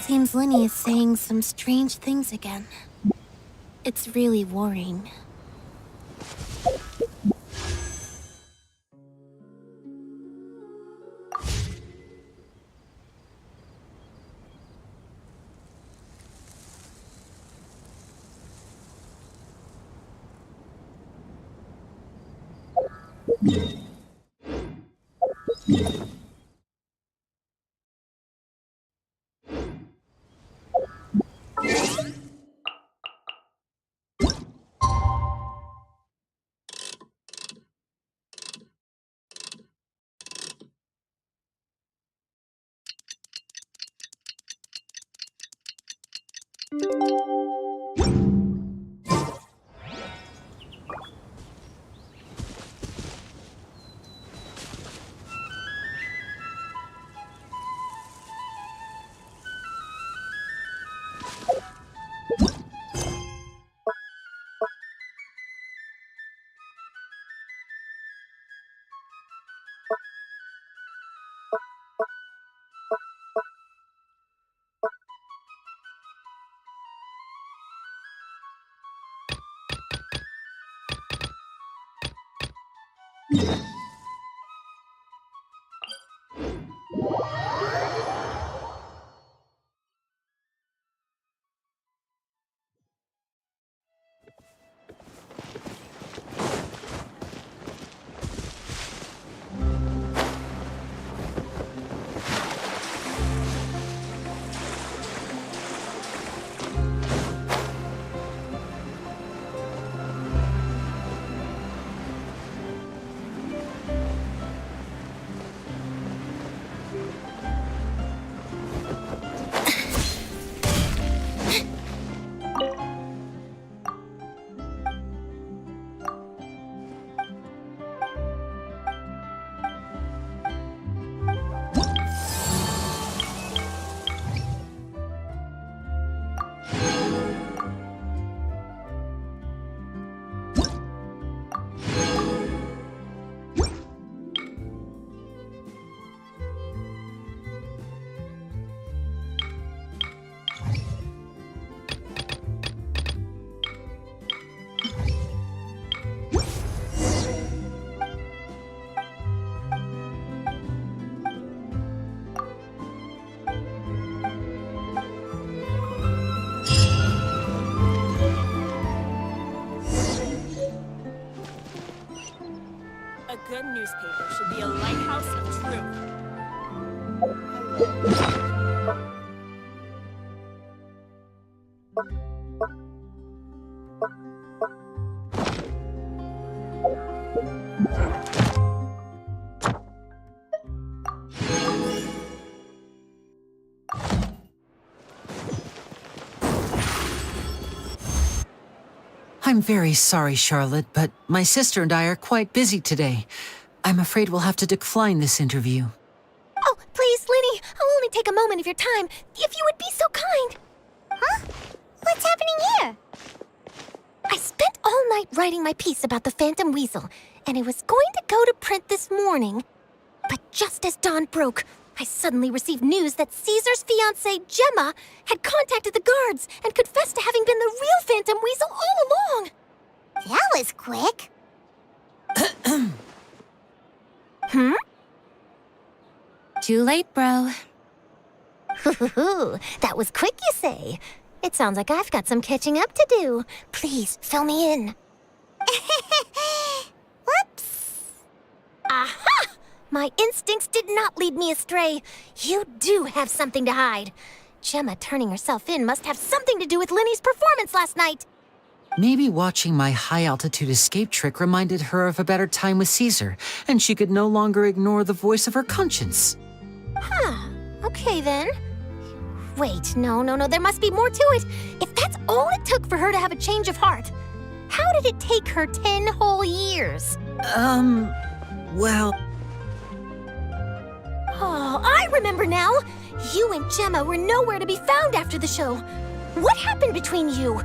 Seems Linny is saying some strange things again. It's really worrying. A good newspaper should be a lighthouse of truth. I'm very sorry, Charlotte, but my sister and I are quite busy today. I'm afraid we'll have to decline this interview. Oh, please, Linny, I'll only take a moment of your time, if you would be so kind. Huh? What's happening here? I spent all night writing my piece about the Phantom Weasel, and it was going to go to print this morning. But just as dawn broke, I suddenly received news that Caesar's fiancée, Gemma, had contacted the guards and confessed to having been the real Phantom Weasel all along. That was quick. Hmm? Too late, bro. That was quick, you say? It sounds like I've got some catching up to do. Please, fill me in. Whoops. Aha! My instincts did not lead me astray. You do have something to hide. Gemma turning herself in must have something to do with Linny's performance last night. Maybe watching my high-altitude escape trick reminded her of a better time with Caesar, and she could no longer ignore the voice of her conscience. Huh. Okay, then. Wait, no, there must be more to it. If that's all it took for her to have a change of heart, how did it take her 10 whole years? Well... Oh, I remember now. You and Gemma were nowhere to be found after the show. What happened between you?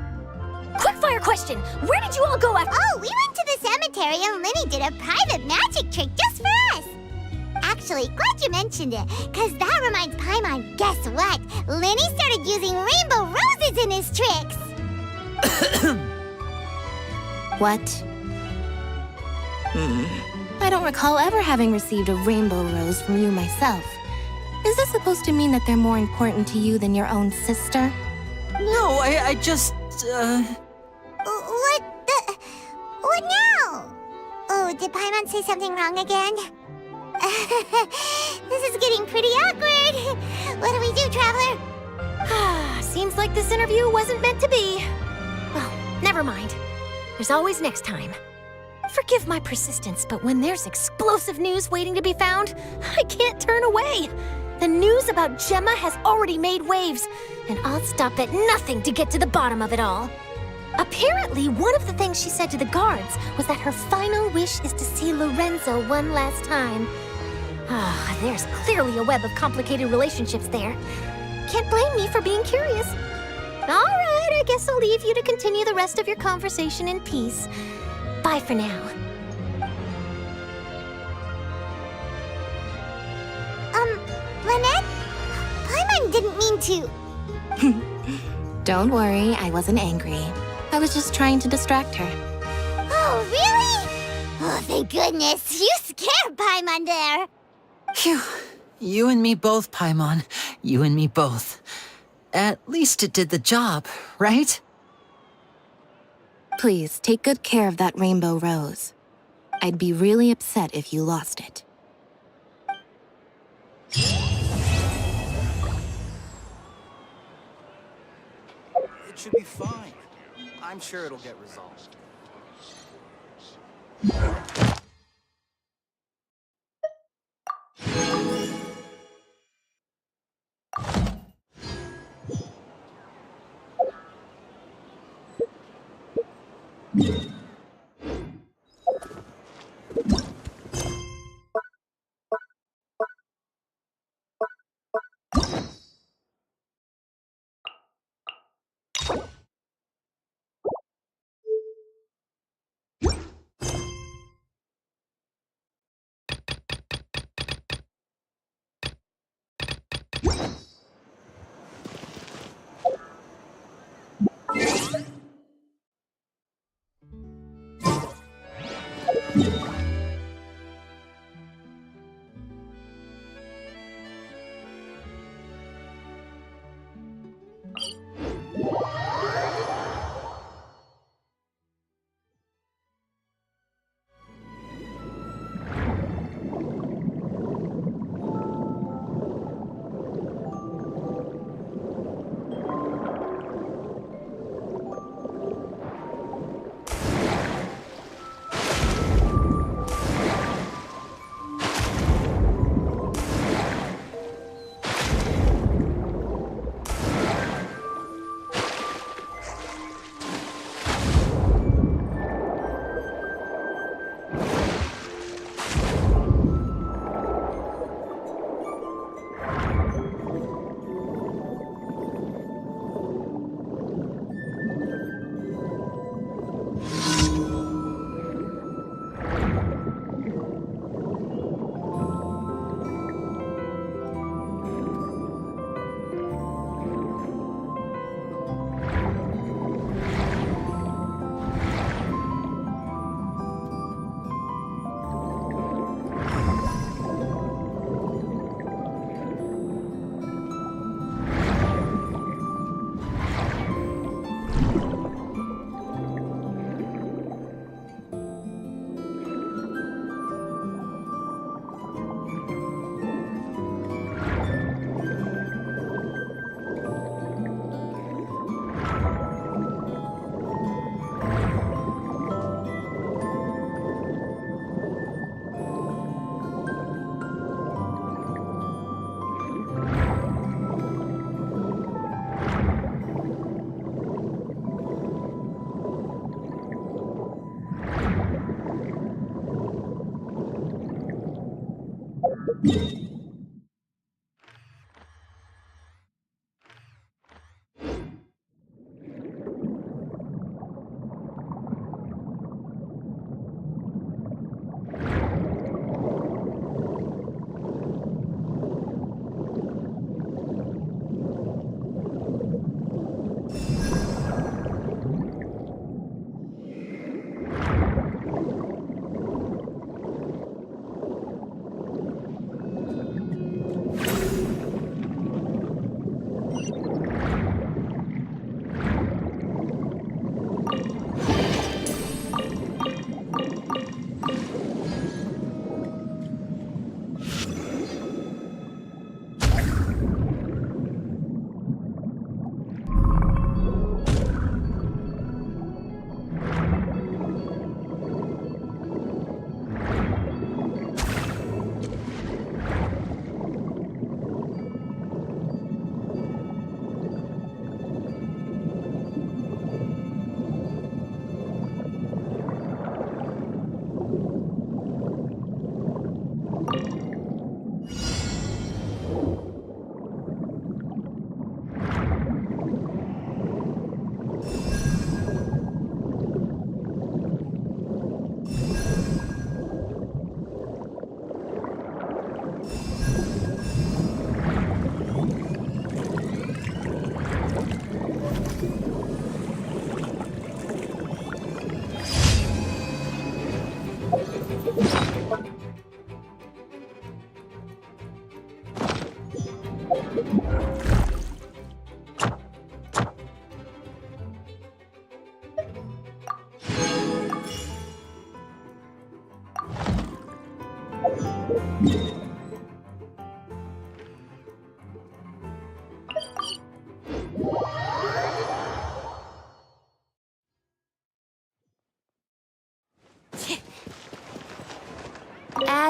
Quickfire question. Where did you all go after? Oh, we went to the cemetery and Linny did a private magic trick just for us. Actually, glad you mentioned it, because that reminds Paimon, guess what? Lenny started using rainbow roses in his tricks! What? I don't recall ever having received a rainbow rose from you myself. Is this supposed to mean that they're more important to you than your own sister? No, I just, What now? Oh, did Paimon say something wrong again? This is getting pretty awkward. What do we do, Traveler? Seems like this interview wasn't meant to be. Well, never mind. There's always next time. Forgive my persistence, but when there's explosive news waiting to be found, I can't turn away. The news about Gemma has already made waves, and I'll stop at nothing to get to the bottom of it all. Apparently, one of the things she said to the guards was that her final wish is to see Lorenzo one last time. There's clearly a web of complicated relationships there. Can't blame me for being curious. All right, I guess I'll leave you to continue the rest of your conversation in peace. Bye for now. Lynette? Paimon didn't mean to... Don't worry, I wasn't angry. I was just trying to distract her. Oh, really? Oh, thank goodness. You scared Paimon there. phew. You and me both, Paimon. You and me both. At least it did the job, right? Please, take good care of that rainbow rose. I'd be really upset if you lost it. It should be fine. I'm sure it'll get resolved.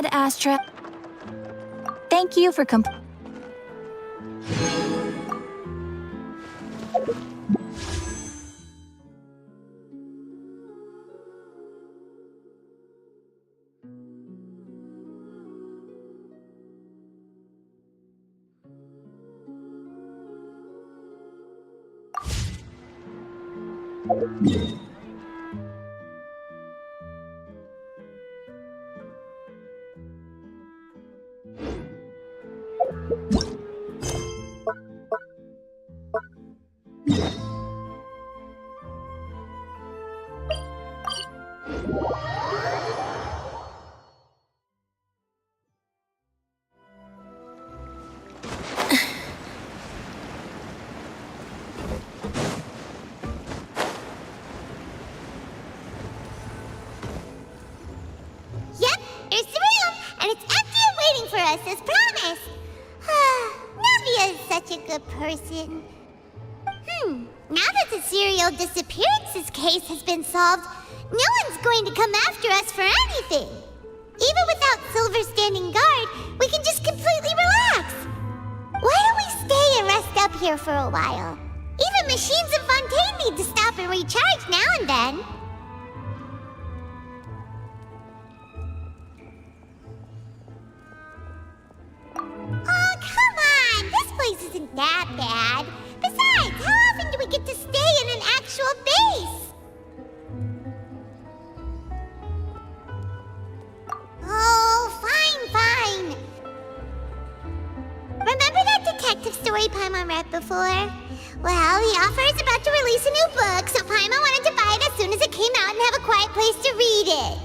Ad Astra. Thank you for Yep, here's the room, and it's empty and waiting for us as promised. Navia is such a good person. Now that the serial disappearances case has been solved, no one's going to come after us for anything. Even without Silver standing guard, we can just completely relax. Why don't we stay and rest up here for a while? Even machines in Fontaine need to stop and recharge now and then. Oh, come on! This place isn't that bad. Besides, how often do we get to stay in an actual base? Oh, fine. Remember that detective story Paimon read before? Well, the author is about to release a new book, so Paimon wanted to buy it as soon as it came out and have a quiet place to read it.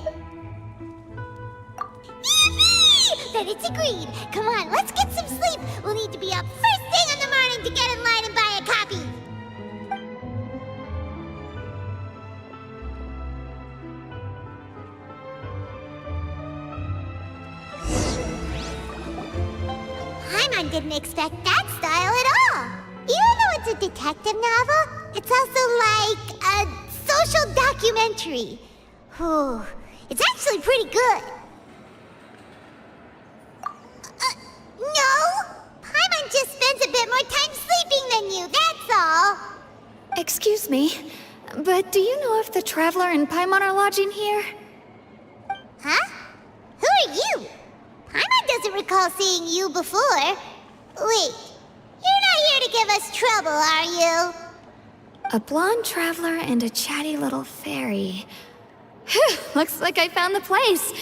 Yippee! Then it's agreed. Come on, let's get some sleep. We'll need to be up first thing in the morning to get in line and buy a copy. Paimon didn't expect that style at all. Even though it's a detective novel, it's also like a social documentary. Whew, it's actually pretty good. No! Paimon just spends a bit more time sleeping than you, that's all. Excuse me, but do you know if the Traveler and Paimon are lodging here? Huh? Who are you? Paimon doesn't recall seeing you before. Wait, you're not here to give us trouble, are you? A blonde traveler and a chatty little fairy. Phew, looks like I found the place.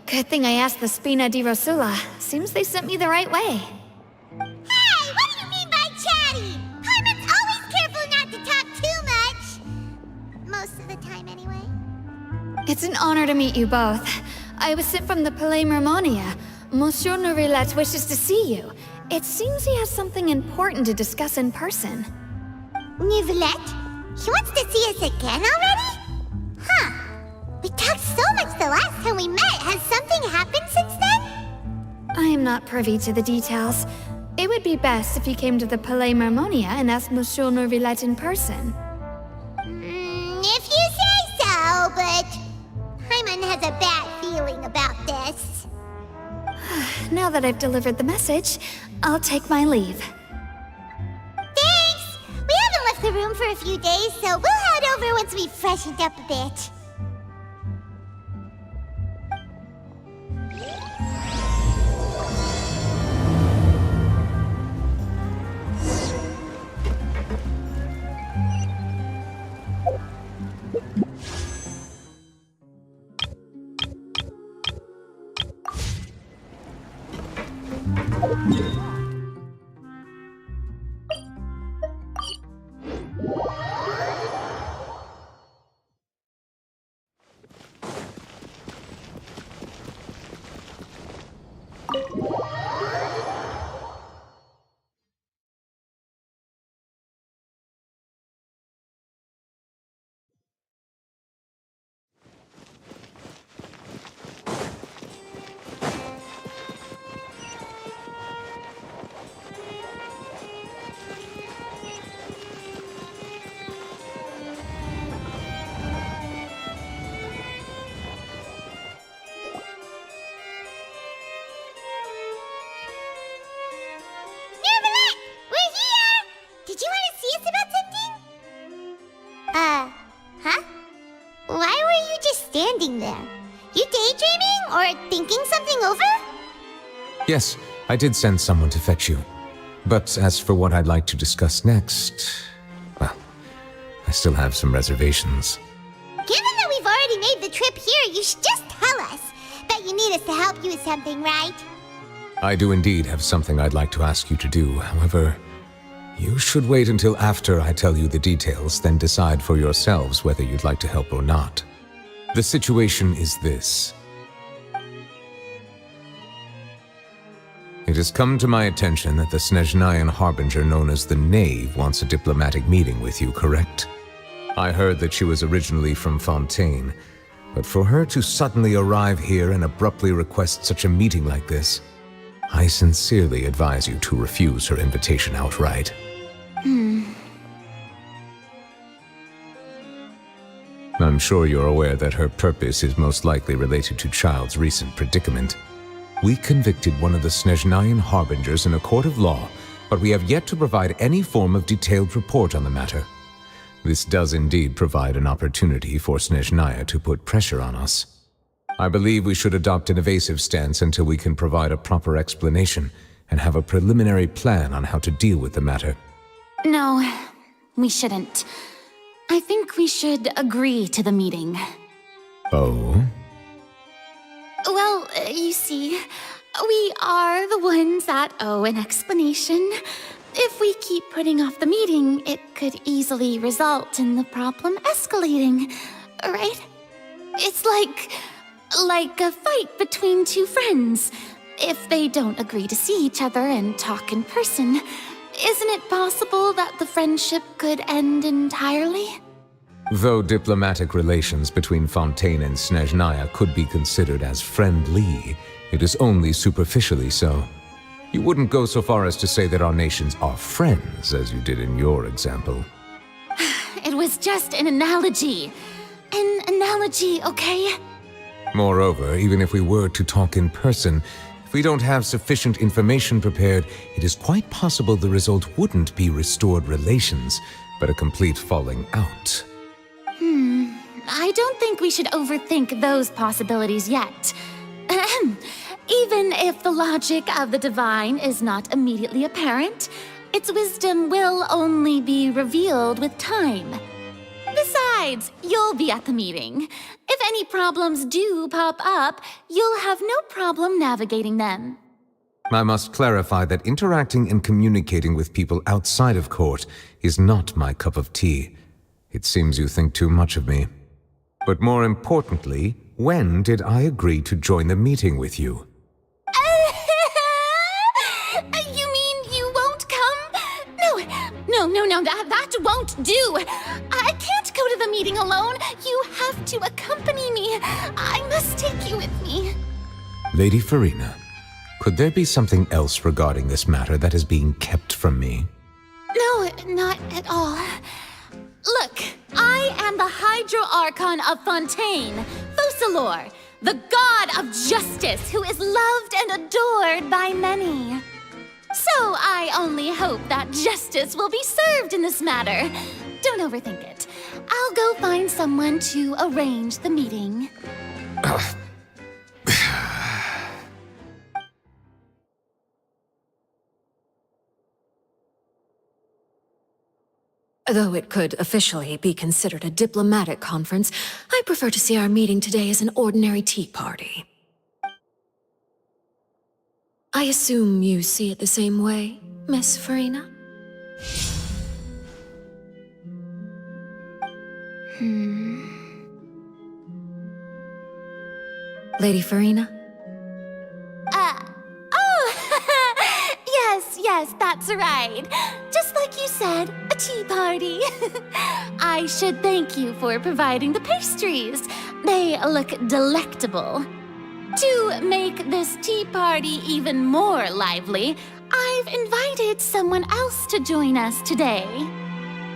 Good thing I asked the Spina di Rosula. Seems they sent me the right way. Hey, what do you mean by chatty? Paimon's always careful not to talk too much. Most of the time, anyway. It's an honor to meet you both. I was sent from the Palais Mermonia. Monsieur Nourillet wishes to see you. It seems he has something important to discuss in person. Nouvelette? He wants to see us again already? Huh. We talked so much the last time we met. Has something happened since then? I am not privy to the details. It would be best if you came to the Palais Mermonia and asked Monsieur Nourillet in person. If you say so, but Paimon has a bad feeling about this. Now that I've delivered the message, I'll take my leave. Thanks! We haven't left the room for a few days, so we'll head over once we've freshened up a bit. thinking something over? Yes, I did send someone to fetch you. But as for what I'd like to discuss next, well, I still have some reservations. Given that we've already made the trip here, you should just tell us. Bet you need us to help you with something, right? I do indeed have something I'd like to ask you to do. However, you should wait until after I tell you the details, then decide for yourselves whether you'd like to help or not. The situation is this. It has come to my attention that the Snezhnayan Harbinger known as the Knave wants a diplomatic meeting with you, correct? I heard that she was originally from Fontaine, but for her to suddenly arrive here and abruptly request such a meeting like this, I sincerely advise you to refuse her invitation outright. I'm sure you're aware that her purpose is most likely related to Child's recent predicament. We convicted one of the Snezhnayan Harbingers in a court of law, but we have yet to provide any form of detailed report on the matter. This does indeed provide an opportunity for Snezhnaya to put pressure on us. I believe we should adopt an evasive stance until we can provide a proper explanation and have a preliminary plan on how to deal with the matter. No, we shouldn't. I think we should agree to the meeting. Oh? Well, you see, we are the ones that owe an explanation. If we keep putting off the meeting, it could easily result in the problem escalating, right? It's like a fight between two friends. If they don't agree to see each other and talk in person, isn't it possible that the friendship could end entirely? Though diplomatic relations between Fontaine and Snezhnaya could be considered as friendly, it is only superficially so. You wouldn't go so far as to say that our nations are friends, as you did in your example. It was just an analogy. An analogy, okay? Moreover, even if we were to talk in person, if we don't have sufficient information prepared, it is quite possible the result wouldn't be restored relations, but a complete falling out. I don't think we should overthink those possibilities yet. Even if the logic of the divine is not immediately apparent, its wisdom will only be revealed with time. Besides, you'll be at the meeting. If any problems do pop up, you'll have no problem navigating them. I must clarify that interacting and communicating with people outside of court is not my cup of tea. It seems you think too much of me. But more importantly, when did I agree to join the meeting with you? You mean you won't come? No, that won't do. I can't go to the meeting alone. You have to accompany me. I must take you with me. Lady Farina, could there be something else regarding this matter that is being kept from me? No, not at all. Look, I am the Hydro Archon of Fontaine, Focalor, the god of justice who is loved and adored by many. So I only hope that justice will be served in this matter. Don't overthink it. I'll go find someone to arrange the meeting. Though it could officially be considered a diplomatic conference, I prefer to see our meeting today as an ordinary tea party. I assume you see it the same way, Miss Farina? Lady Farina? Yes, that's right. Just like you said, a tea party. I should thank you for providing the pastries. They look delectable. To make this tea party even more lively, I've invited someone else to join us today.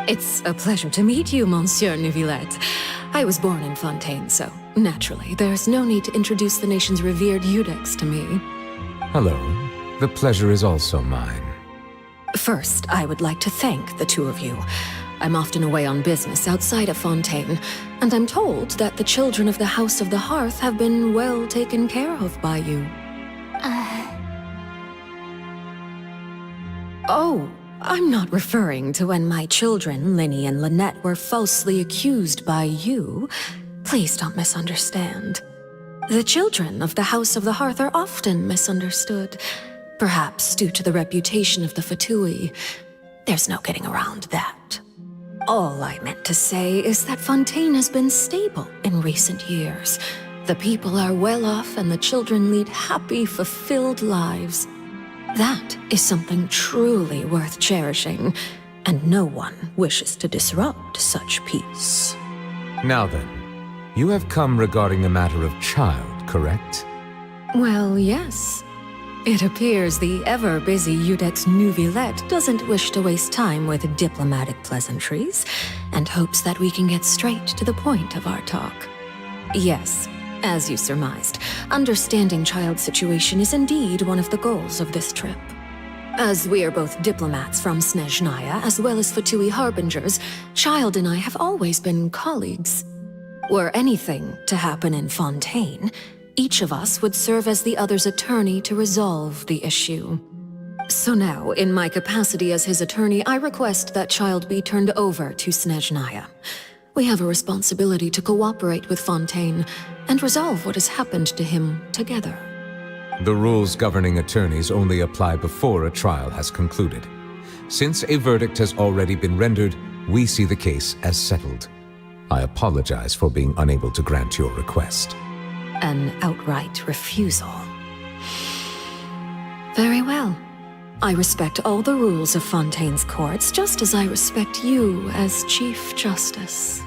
It's a pleasure to meet you, Monsieur Neuvillette. I was born in Fontaine, so naturally, there's no need to introduce the nation's revered Eudex to me. Hello. The pleasure is also mine. First, I would like to thank the two of you. I'm often away on business outside of Fontaine, and I'm told that the children of the House of the Hearth have been well taken care of by you. Oh, I'm not referring to when my children, Linny and Lynette, were falsely accused by you. Please don't misunderstand. The children of the House of the Hearth are often misunderstood, perhaps due to the reputation of the Fatui. There's no getting around that. All I meant to say is that Fontaine has been stable in recent years. The people are well off and the children lead happy, fulfilled lives. That is something truly worth cherishing, and no one wishes to disrupt such peace. Now then, you have come regarding a matter of child, correct? Well, yes. It appears the ever-busy Iudex Neuvillette doesn't wish to waste time with diplomatic pleasantries, and hopes that we can get straight to the point of our talk. Yes, as you surmised, understanding Child's situation is indeed one of the goals of this trip. As we are both diplomats from Snezhnaya as well as Fatui harbingers, Child and I have always been colleagues. Were anything to happen in Fontaine, each of us would serve as the other's attorney to resolve the issue. So now, in my capacity as his attorney, I request that Child be turned over to Snezhnaya. We have a responsibility to cooperate with Fontaine and resolve what has happened to him together. The rules governing attorneys only apply before a trial has concluded. Since a verdict has already been rendered, we see the case as settled. I apologize for being unable to grant your request. An outright refusal. Very well. I respect all the rules of Fontaine's courts, just as I respect you as Chief Justice.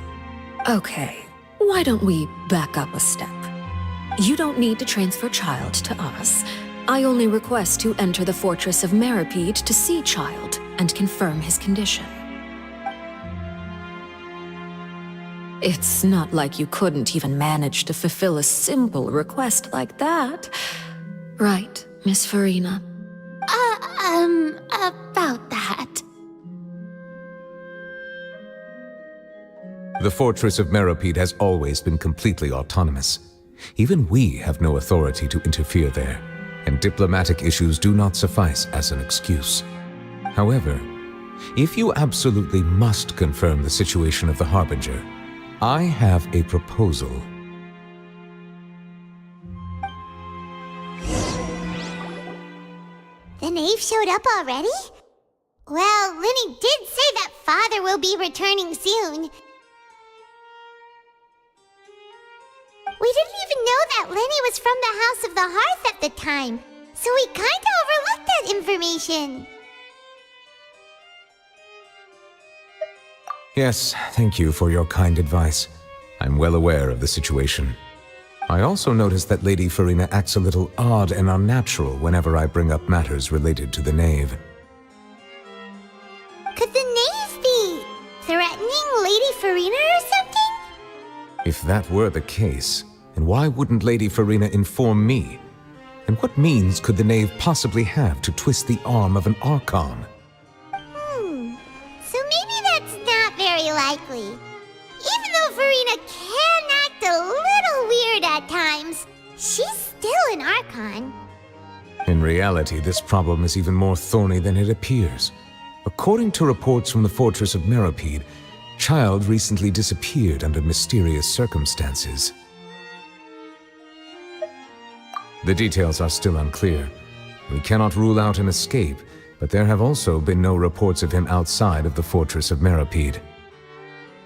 Okay, why don't we back up a step? You don't need to transfer Child to us. I only request to enter the fortress of Meripede to see Child and confirm his condition. It's not like you couldn't even manage to fulfill a simple request like that. Right, Miss Farina? About that. The fortress of Meripede has always been completely autonomous. Even we have no authority to interfere there, and diplomatic issues do not suffice as an excuse. However, if you absolutely must confirm the situation of the Harbinger, I have a proposal. The knave showed up already? Well, Linny did say that Father will be returning soon. We didn't even know that Linny was from the House of the Hearth at the time, so we kinda overlooked that information. Yes, thank you for your kind advice. I'm well aware of the situation. I also noticed that Lady Farina acts a little odd and unnatural whenever I bring up matters related to the knave. Could the knave be threatening Lady Farina or something? If that were the case, then why wouldn't Lady Farina inform me? And what means could the knave possibly have to twist the arm of an Archon? So maybe that's not very likely. Even though Farina can act a little weird at times, she's still an Archon. In reality, this problem is even more thorny than it appears. According to reports from the fortress of Meripede, Child recently disappeared under mysterious circumstances. The details are still unclear. We cannot rule out an escape, but there have also been no reports of him outside of the fortress of Meripede.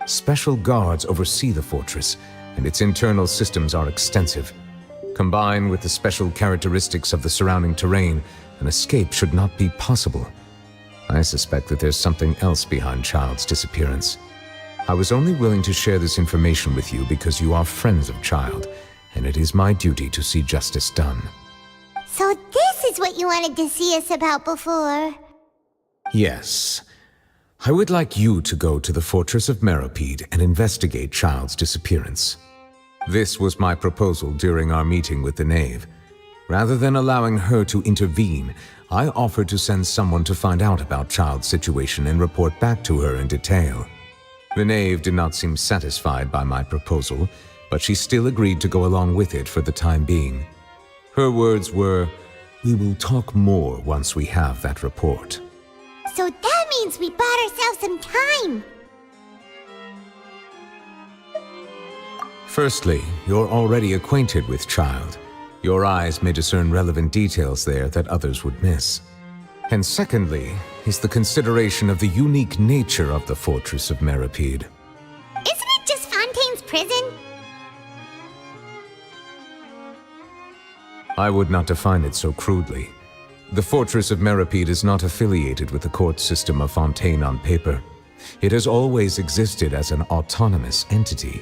Special guards oversee the fortress, and its internal systems are extensive. Combined with the special characteristics of the surrounding terrain, an escape should not be possible. I suspect that there's something else behind Child's disappearance. I was only willing to share this information with you because you are friends of Child, and it is my duty to see justice done. So this is what you wanted to see us about before. Yes. I would like you to go to the fortress of Meripede and investigate Child's disappearance. This was my proposal during our meeting with the knave. Rather than allowing her to intervene, I offered to send someone to find out about Child's situation and report back to her in detail. The knave did not seem satisfied by my proposal, but she still agreed to go along with it for the time being. Her words were, "We will talk more once we have that report." So that means we bought ourselves some time. Firstly, you're already acquainted with Child. Your eyes may discern relevant details there that others would miss. And secondly, is the consideration of the unique nature of the Fortress of Meripede. Isn't it just Fontaine's prison? I would not define it so crudely. The Fortress of Meripede is not affiliated with the court system of Fontaine on paper. It has always existed as an autonomous entity.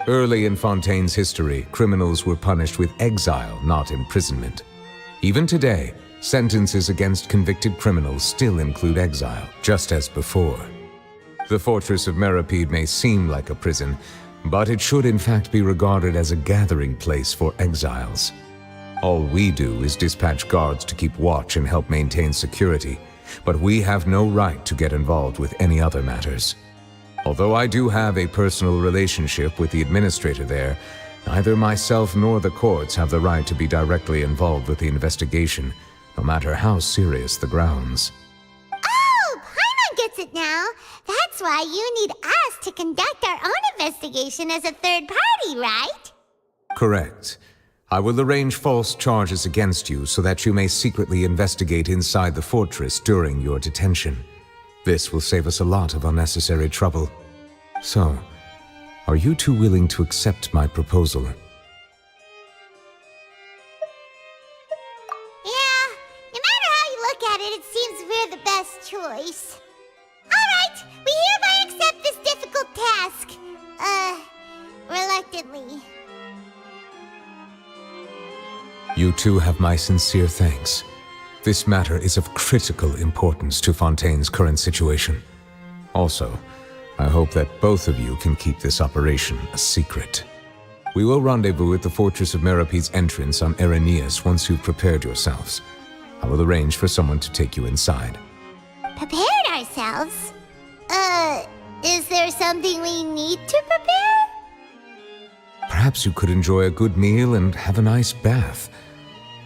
Early in Fontaine's history, criminals were punished with exile, not imprisonment. Even today, sentences against convicted criminals still include exile, just as before. The Fortress of Meripede may seem like a prison, but it should in fact be regarded as a gathering place for exiles. All we do is dispatch guards to keep watch and help maintain security, but we have no right to get involved with any other matters. Although I do have a personal relationship with the administrator there, neither myself nor the courts have the right to be directly involved with the investigation, no matter how serious the grounds. Oh, Paimon gets it now. That's why you need us to conduct our own investigation as a third party, right? Correct. I will arrange false charges against you so that you may secretly investigate inside the fortress during your detention. This will save us a lot of unnecessary trouble. So, are you two willing to accept my proposal? Yeah, no matter how you look at it, it seems we're the best choice. Alright, we hereby accept this difficult task. Reluctantly. You two have my sincere thanks. This matter is of critical importance to Fontaine's current situation. Also, I hope that both of you can keep this operation a secret. We will rendezvous at the Fortress of Meripede's entrance on Erenius once you've prepared yourselves. I will arrange for someone to take you inside. Prepared ourselves? Is there something we need to prepare? Perhaps you could enjoy a good meal and have a nice bath.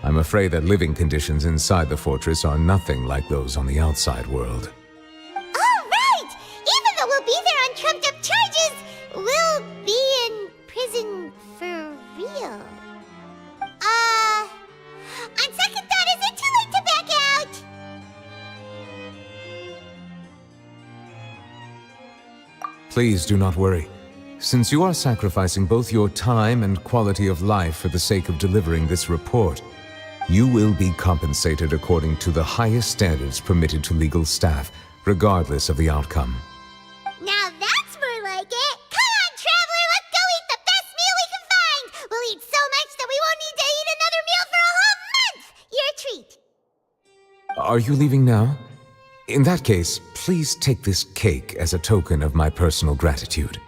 I'm afraid that living conditions inside the fortress are nothing like those on the outside world. Oh, right! Even though we'll be there on trumped-up charges, we'll be in prison for real. On second thought, is it too late to back out? Please do not worry. Since you are sacrificing both your time and quality of life for the sake of delivering this report, you will be compensated according to the highest standards permitted to legal staff, regardless of the outcome. Now that's more like it. Come on, traveler, let's go eat the best meal we can find. We'll eat so much that we won't need to eat another meal for a whole month. You're a treat. Are you leaving now? In that case, please take this cake as a token of my personal gratitude.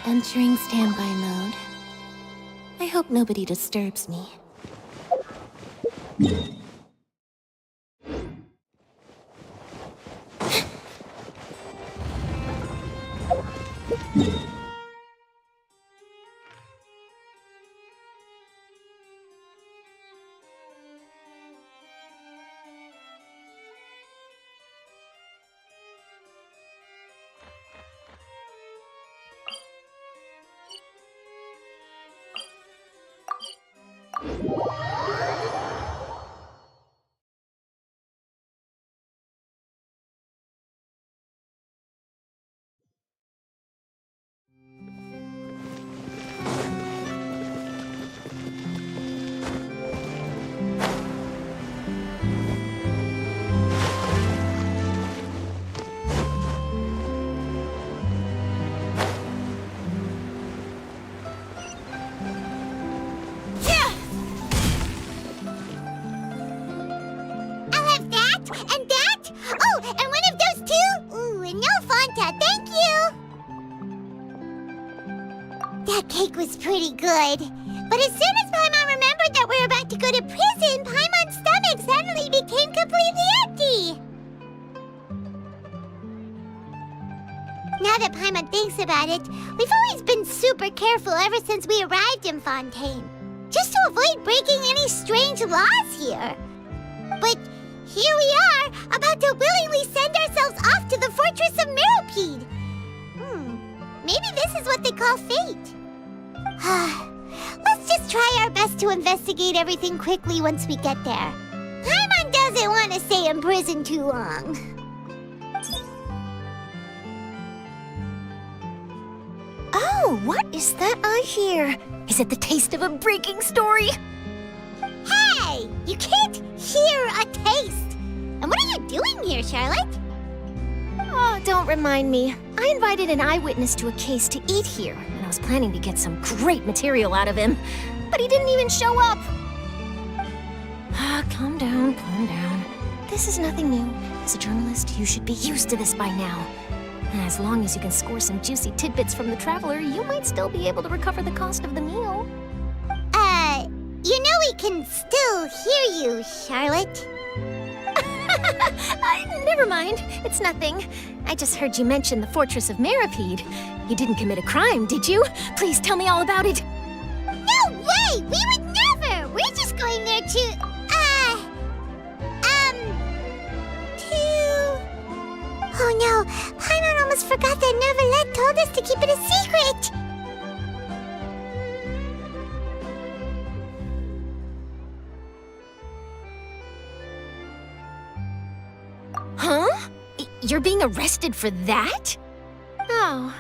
Entering standby mode. I hope nobody disturbs me. I'll have that, and that. Oh, and one of those too. Ooh, and no Fanta, thank you. That cake was pretty good. But as soon as Paimon remembered that we're about to go to prison, Paimon's stomach suddenly became completely empty. Now that Paimon thinks about it, we've always been super careful ever since we arrived in Fontaine, just to avoid breaking any strange laws here. But here we are, about to willingly send ourselves off to the fortress of Meropide. Maybe this is what they call fate. Let's just try our best to investigate everything quickly once we get there. Paimon doesn't want to stay in prison too long. Oh, what is that I hear? Is it the taste of a breaking story? Hey! You can't hear a taste! And what are you doing here, Charlotte? Oh, don't remind me. I invited an eyewitness to a case to eat here, and I was planning to get some great material out of him. But he didn't even show up. Calm down, calm down. This is nothing new. As a journalist, you should be used to this by now. And as long as you can score some juicy tidbits from the traveler, you might still be able to recover the cost of the meal. You know we can still hear you, Charlotte. Never mind. It's nothing. I just heard you mention the Fortress of Meropide. You didn't commit a crime, did you? Please tell me all about it. No way! We would never! We're just going there to... Oh no, Paimon almost forgot that Neuvillette told us to keep it a secret! Huh? You're being arrested for that? Oh,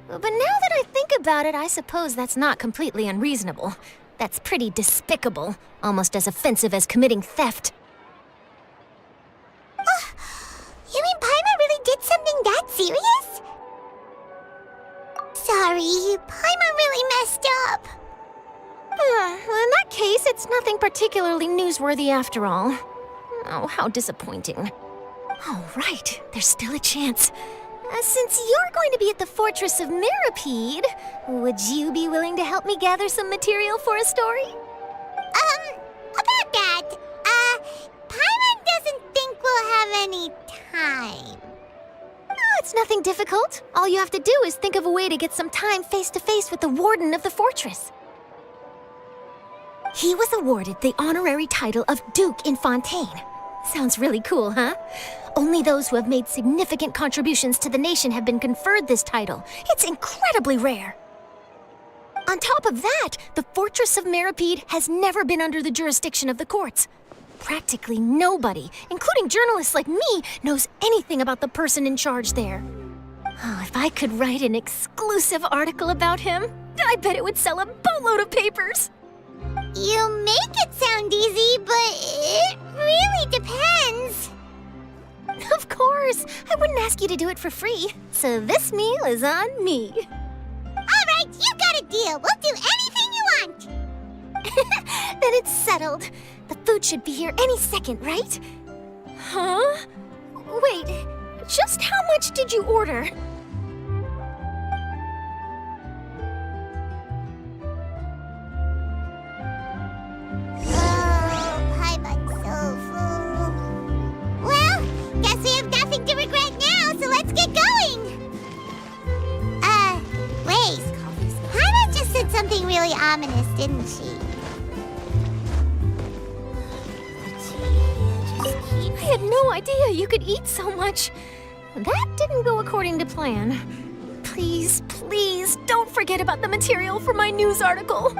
but now that I think about it, I suppose that's not completely unreasonable. That's pretty despicable, almost as offensive as committing theft. You mean Paimon really did something that serious? Sorry, Paimon really messed up. Well, in that case, it's nothing particularly newsworthy after all. Oh, how disappointing. Oh, right, there's still a chance. Since you're going to be at the Fortress of Meropide, would you be willing to help me gather some material for a story? About that, Paimon doesn't think we'll have any time. Oh, it's nothing difficult. All you have to do is think of a way to get some time face-to-face with the warden of the fortress. He was awarded the honorary title of Duke in Fontaine. Sounds really cool, huh? Only those who have made significant contributions to the nation have been conferred this title. It's incredibly rare. On top of that, the Fortress of Meropide has never been under the jurisdiction of the courts. Practically nobody, including journalists like me, knows anything about the person in charge there. Oh, if I could write an exclusive article about him, I bet it would sell a boatload of papers. You make it sound easy, but it really depends. Of course, I wouldn't ask you to do it for free, so this meal is on me. All right, you got a deal. We'll do anything you want. Then it's settled. The food should be here any second, right? Huh? Wait, just how much did you order? really ominous, didn't she? I had no idea you could eat so much. That didn't go according to plan. Please, please, don't forget about the material for my news article.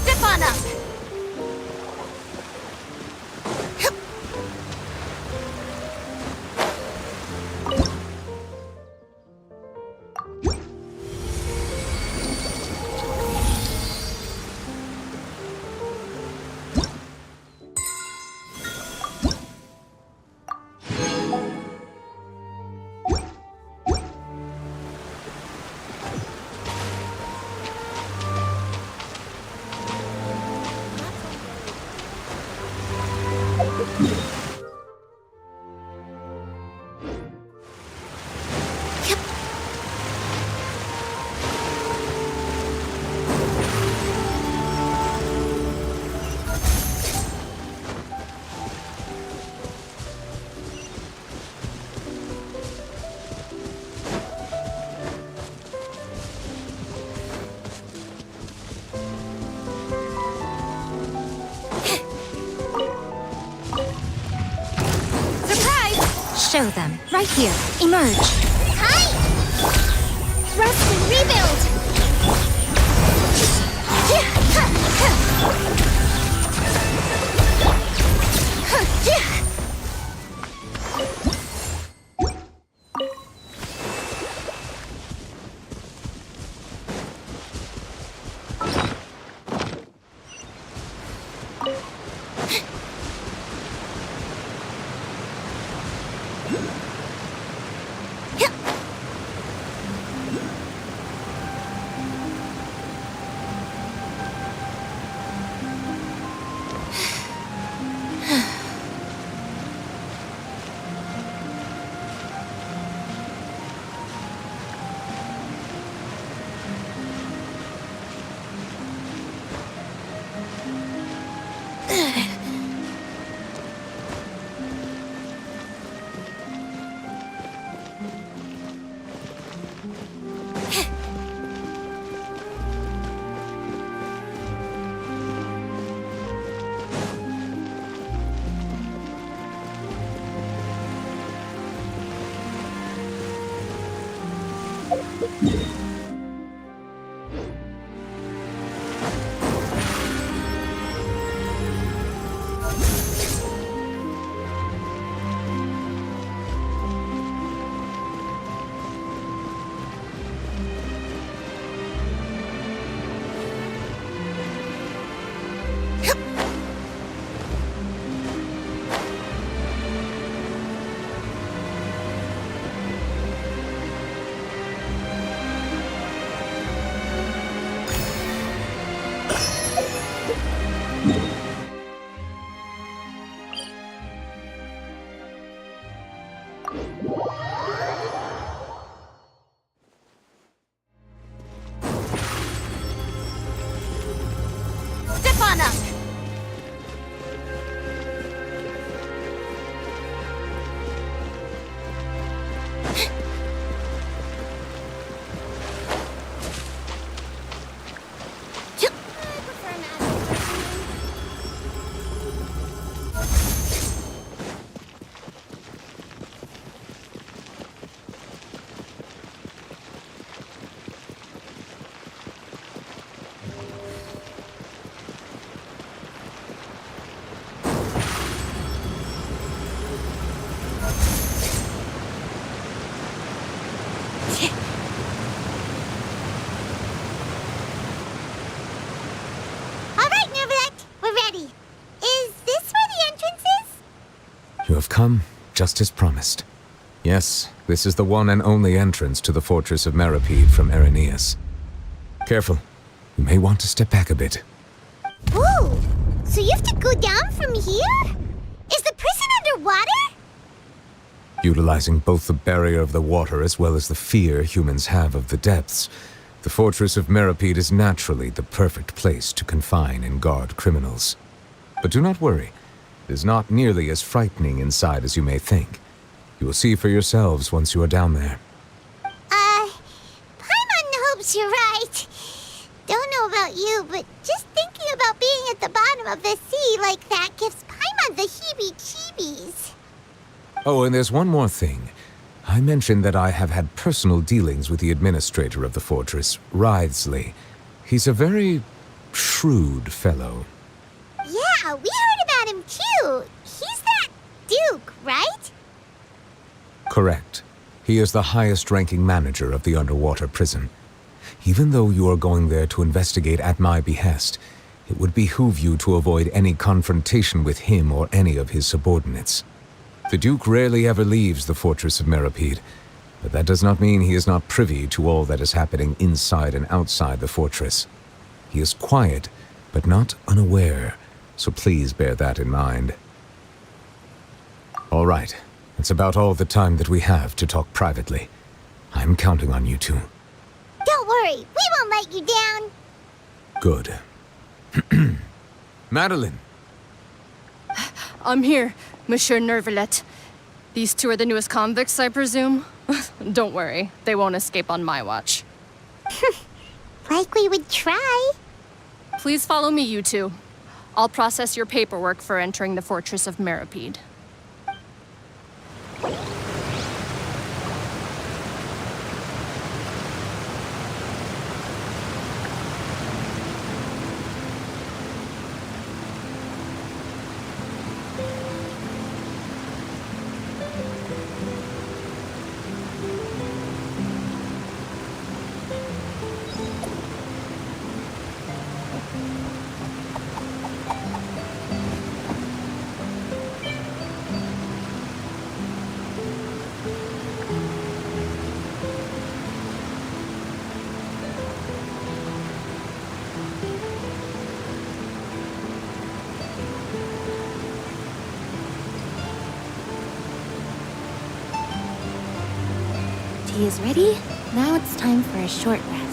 Step on up! Show them. Right here. Emerge. Hi! Thrust and rebuild! All right, Nervalet, we're ready. Is this where the entrance is? You have come just as promised. Yes, this is the one and only entrance to the fortress of Meripede from Irenaeus. Careful. You may want to step back a bit. Whoa! So you have to go down from here? Is the prison underwater? Utilizing both the barrier of the water as well as the fear humans have of the depths, the fortress of Meripede is naturally the perfect place to confine and guard criminals. But do not worry. It is not nearly as frightening inside as you may think. You will see for yourselves once you are down there. Paimon hopes you're right. Don't know about you, but just thinking about being at the bottom of the sea like that gives Paimon the heebie-jeebies. Oh, and there's one more thing. I mentioned that I have had personal dealings with the administrator of the fortress, Writhsley. He's a very shrewd fellow. Yeah, we heard about him too. He's that Duke, right? Correct. He is the highest-ranking manager of the underwater prison. Even though you are going there to investigate at my behest, it would behoove you to avoid any confrontation with him or any of his subordinates. The Duke rarely ever leaves the fortress of Meripede, but that does not mean he is not privy to all that is happening inside and outside the fortress. He is quiet, but not unaware, so please bear that in mind. All right, that's about all the time that we have to talk privately. I'm counting on you two. Don't worry, we won't let you down. Good. Madeline! I'm here, Monsieur Nervalet. These two are the newest convicts, I presume? Don't worry, they won't escape on my watch. Like we would try. Please follow me, you two. I'll process your paperwork for entering the Fortress of Meripede. Tea is ready. Now it's time for a short rest.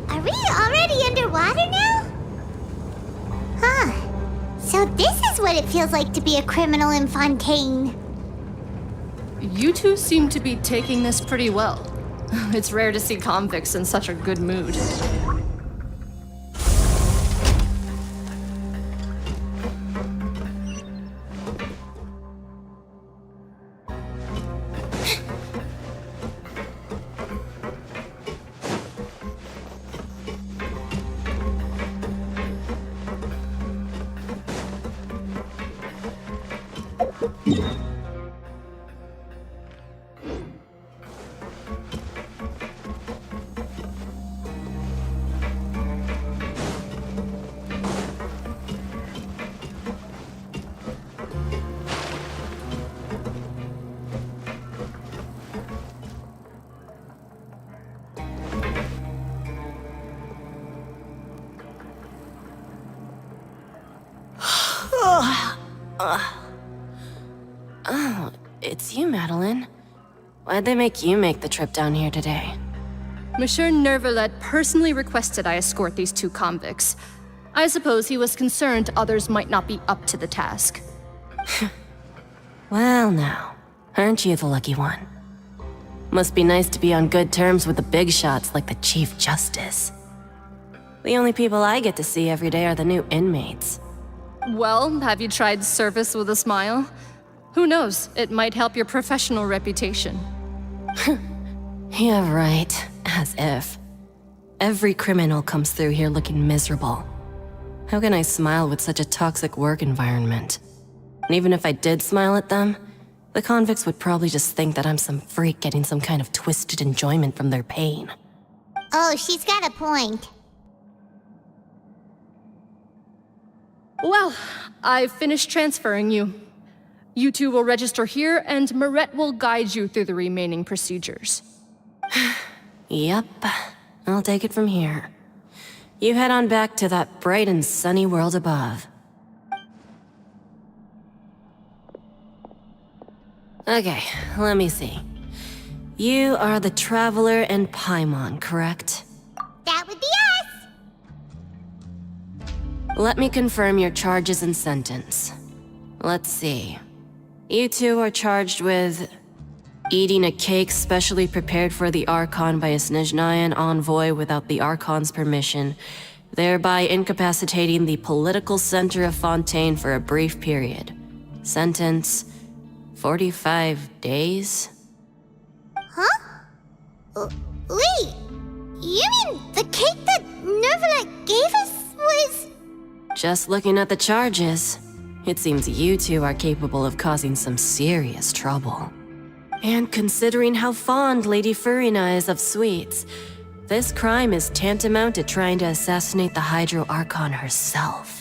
Are we already underwater now? Huh. So this is what it feels like to be a criminal in Fontaine. You two seem to be taking this pretty well. It's rare to see convicts in such a good mood. Why'd they make you make the trip down here today? Monsieur Nervalet personally requested I escort these two convicts. I suppose he was concerned others might not be up to the task. Well now, aren't you the lucky one? Must be nice to be on good terms with the big shots like the Chief Justice. The only people I get to see every day are the new inmates. Well, have you tried service with a smile? Who knows, it might help your professional reputation. Yeah, right. As if. Every criminal comes through here looking miserable. How can I smile with such a toxic work environment? And even if I did smile at them, the convicts would probably just think that I'm some freak getting some kind of twisted enjoyment from their pain. Oh, she's got a point. Well, I've finished transferring you. You two will register here, and Marette will guide you through the remaining procedures. Yep, I'll take it from here. You head on back to that bright and sunny world above. Okay, let me see. You are the Traveler and Paimon, correct? That would be us! Let me confirm your charges and sentence. Let's see. You two are charged with eating a cake specially prepared for the Archon by a Snezhnayan envoy without the Archon's permission, thereby incapacitating the political center of Fontaine for a brief period. Sentence: 45 days? Huh? Wait, you mean the cake that Nervalet gave us was... Just looking at the charges, it seems you two are capable of causing some serious trouble. And considering how fond Lady Furina is of sweets, this crime is tantamount to trying to assassinate the Hydro Archon herself.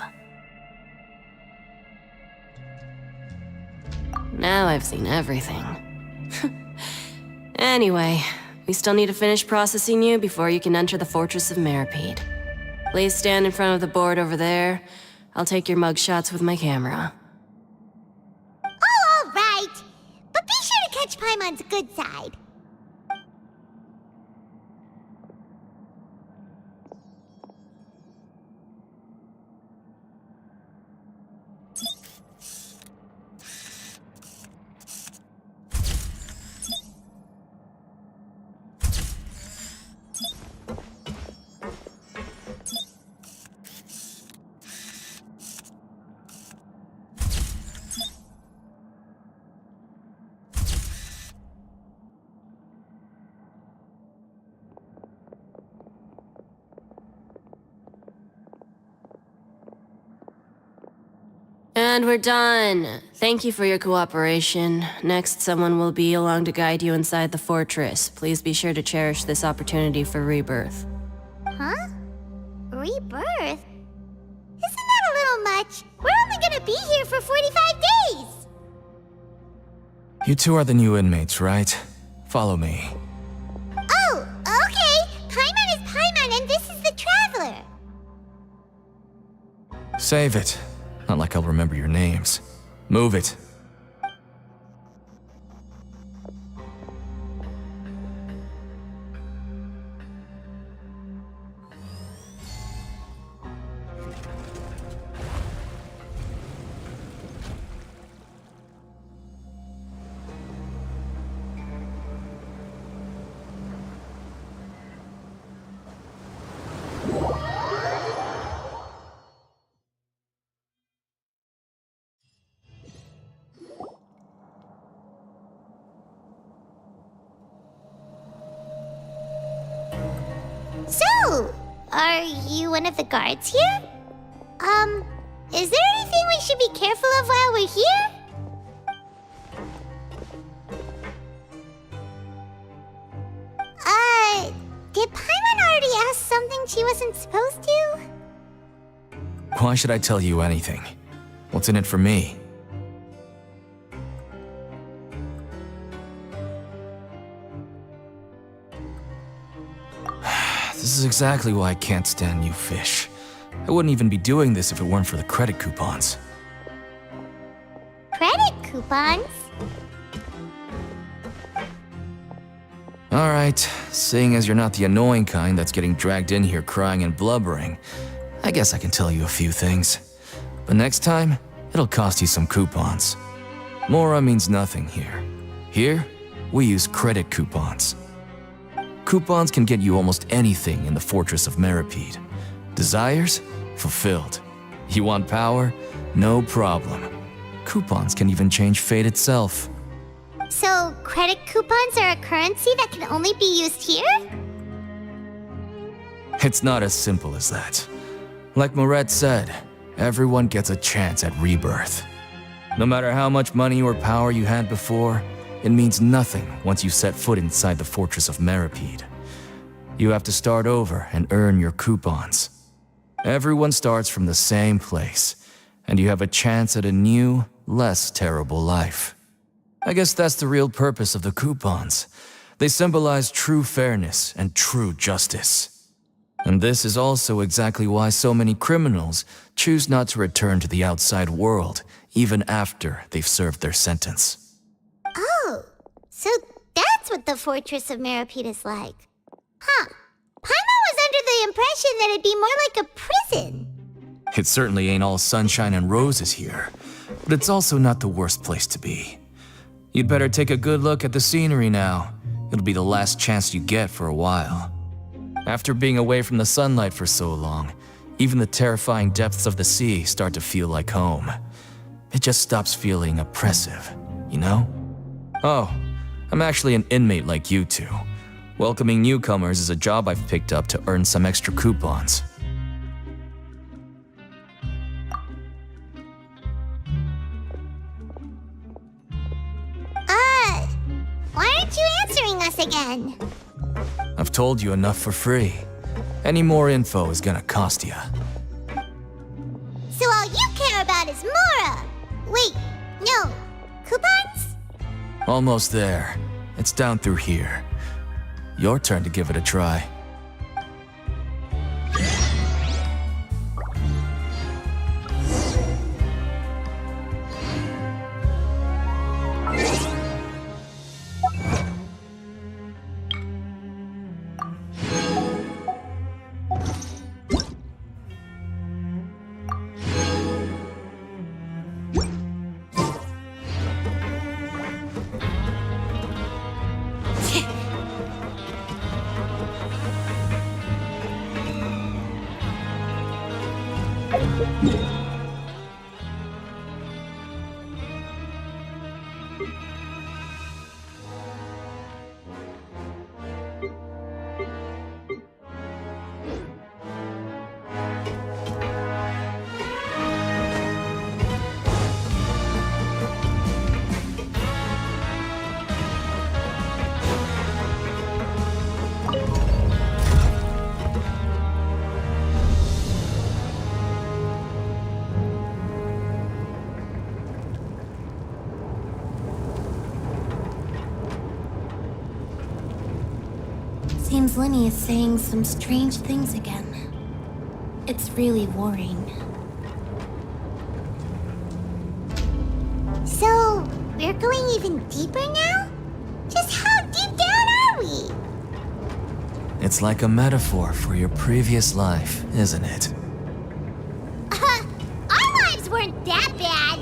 Now I've seen everything. Anyway, we still need to finish processing you before you can enter the Fortress of Meripede. Please stand in front of the board over there. I'll take your mugshots with my camera. Oh, all right. But be sure to catch Paimon's good side. And we're done. Thank you for your cooperation. Next, someone will be along to guide you inside the fortress. Please be sure to cherish this opportunity for rebirth. Huh? Rebirth? Isn't that a little much? We're only gonna be here for 45 days! You two are the new inmates, right? Follow me. Oh, okay. Paimon is Paimon and this is the Traveler. Save it. Not like I'll remember your names. Move it. So, are you one of the guards here? Is there anything we should be careful of while we're here? Did Paimon already ask something she wasn't supposed to? Why should I tell you anything? What's in it for me? This is exactly why I can't stand you fish. I wouldn't even be doing this if it weren't for the credit coupons. Credit coupons? Alright, seeing as you're not the annoying kind that's getting dragged in here crying and blubbering, I guess I can tell you a few things. But next time, it'll cost you some coupons. Mora means nothing here. Here, we use credit coupons. Coupons can get you almost anything in the Fortress of Meripede. Desires? Fulfilled. You want power? No problem. Coupons can even change fate itself. So, credit coupons are a currency that can only be used here? It's not as simple as that. Like Moret said, everyone gets a chance at rebirth. No matter how much money or power you had before, it means nothing once you set foot inside the Fortress of Meripede. You have to start over and earn your coupons. Everyone starts from the same place, and you have a chance at a new, less terrible life. I guess that's the real purpose of the coupons. They symbolize true fairness and true justice. And this is also exactly why so many criminals choose not to return to the outside world, even after they've served their sentence. Oh, so that's what the Fortress of Meripede is like. Huh. Paimon was under the impression that it'd be more like a prison. It certainly ain't all sunshine and roses here, but it's also not the worst place to be. You'd better take a good look at the scenery now. It'll be the last chance you get for a while. After being away from the sunlight for so long, even the terrifying depths of the sea start to feel like home. It just stops feeling oppressive, you know? Oh, I'm actually an inmate like you two. Welcoming newcomers is a job I've picked up to earn some extra coupons. Why aren't you answering us again? I've told you enough for free. Any more info is gonna cost ya. So all you care about is Mora! Wait, no. Coupons? Almost there. It's down through here. Your turn to give it a try. Seems Lenny is saying some strange things again. It's really worrying. So, we're going even deeper now? Just how deep down are we? It's like a metaphor for your previous life, isn't it? Our lives weren't that bad.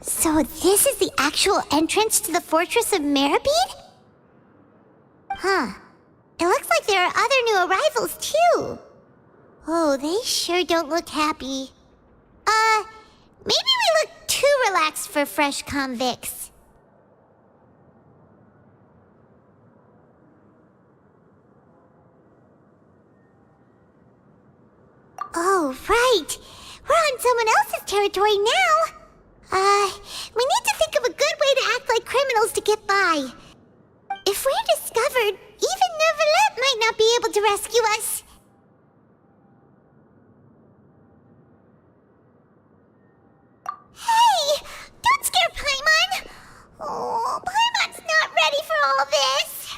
So this is the actual entrance to the Fortress of Meripede? Huh. It looks like there are other new arrivals, too. Oh, they sure don't look happy. Maybe we look too relaxed for fresh convicts. Oh, right. We're on someone else's territory now. We need to think of a good way to act like criminals to get by. If we're discovered, even Neuvillette might not be able to rescue us. Hey! Don't scare Paimon! Oh, Paimon's not ready for all this!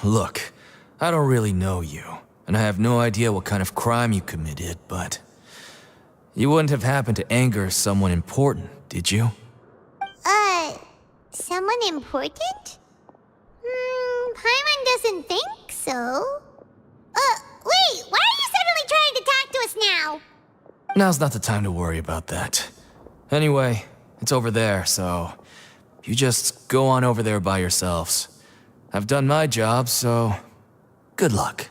Look, I don't really know you, and I have no idea what kind of crime you committed, but... You wouldn't have happened to anger someone important, did you? Someone important? Paimon doesn't think so. Wait, why are you suddenly trying to talk to us now? Now's not the time to worry about that. Anyway, it's over there, so... You just go on over there by yourselves. I've done my job, so... Good luck.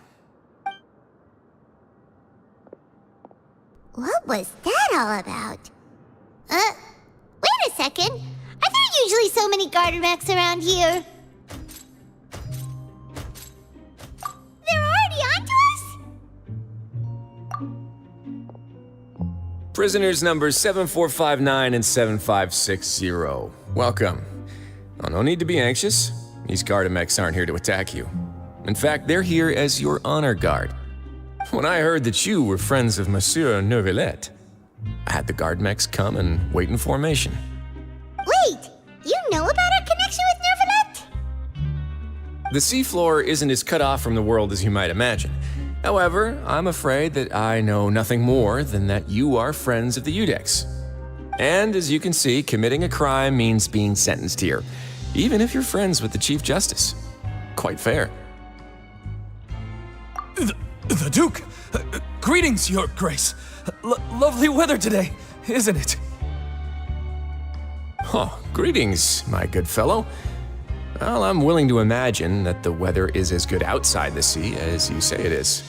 What was that all about? Wait a second. Are there usually so many garter mechs around here? They're already onto us? Prisoners numbers 7459 and 7560. Welcome. Oh, no need to be anxious. These Gardamex aren't here to attack you. In fact, they're here as your honor guard. When I heard that you were friends of Monsieur Neuvillette, I had the Gardamex come and wait in formation. Wait, you know about our connection with Neuvillette? The seafloor isn't as cut off from the world as you might imagine. However, I'm afraid that I know nothing more than that you are friends of the Udex. And as you can see, committing a crime means being sentenced here, even if you're friends with the Chief Justice. Quite fair. The Duke! Greetings, Your Grace. Lovely weather today, isn't it? Oh, greetings, my good fellow. Well, I'm willing to imagine that the weather is as good outside the sea as you say it is.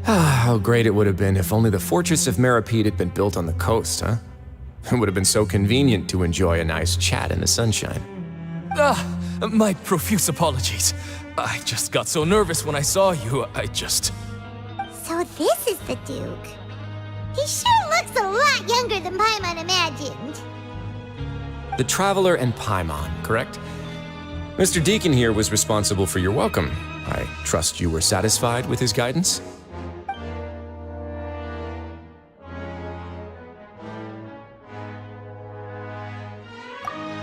How great it would have been if only the Fortress of Meripede had been built on the coast, huh? It would have been so convenient to enjoy a nice chat in the sunshine. My profuse apologies. I just got so nervous when I saw you, So this is the Duke. He sure looks a lot younger than Paimon imagined. The Traveler and Paimon, correct? Mr. Deacon here was responsible for your welcome. I trust you were satisfied with his guidance?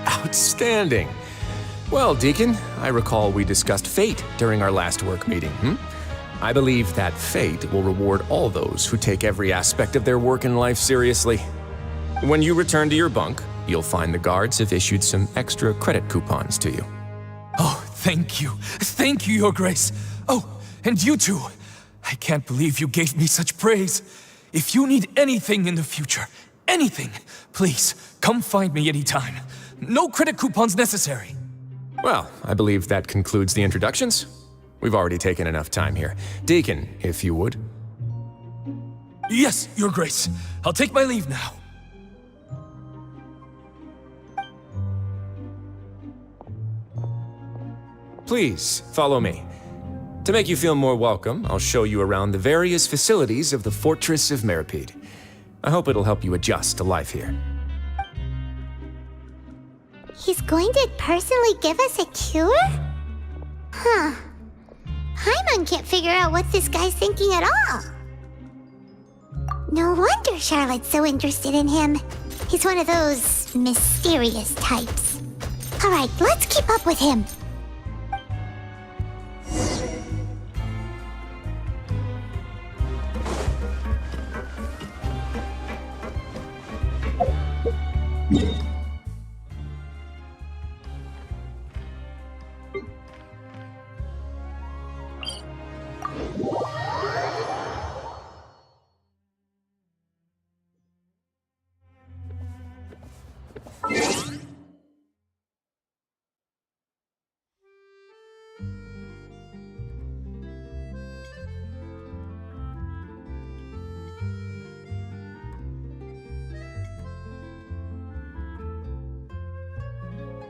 Outstanding. Well, Deacon, I recall we discussed fate during our last work meeting, I believe that fate will reward all those who take every aspect of their work in life seriously. When you return to your bunk, you'll find the guards have issued some extra credit coupons to you. Oh, thank you. Thank you, Your Grace. Oh, and you too. I can't believe you gave me such praise. If you need anything in the future, anything, please, come find me anytime. No credit coupons necessary. Well, I believe that concludes the introductions. We've already taken enough time here. Deacon, if you would. Yes, Your Grace. I'll take my leave now. Please, follow me. To make you feel more welcome, I'll show you around the various facilities of the Fortress of Meripede. I hope it'll help you adjust to life here. He's going to personally give us a cure? Huh. Paimon can't figure out what this guy's thinking at all. No wonder Charlotte's so interested in him. He's one of those mysterious types. Alright, let's keep up with him. Yeah.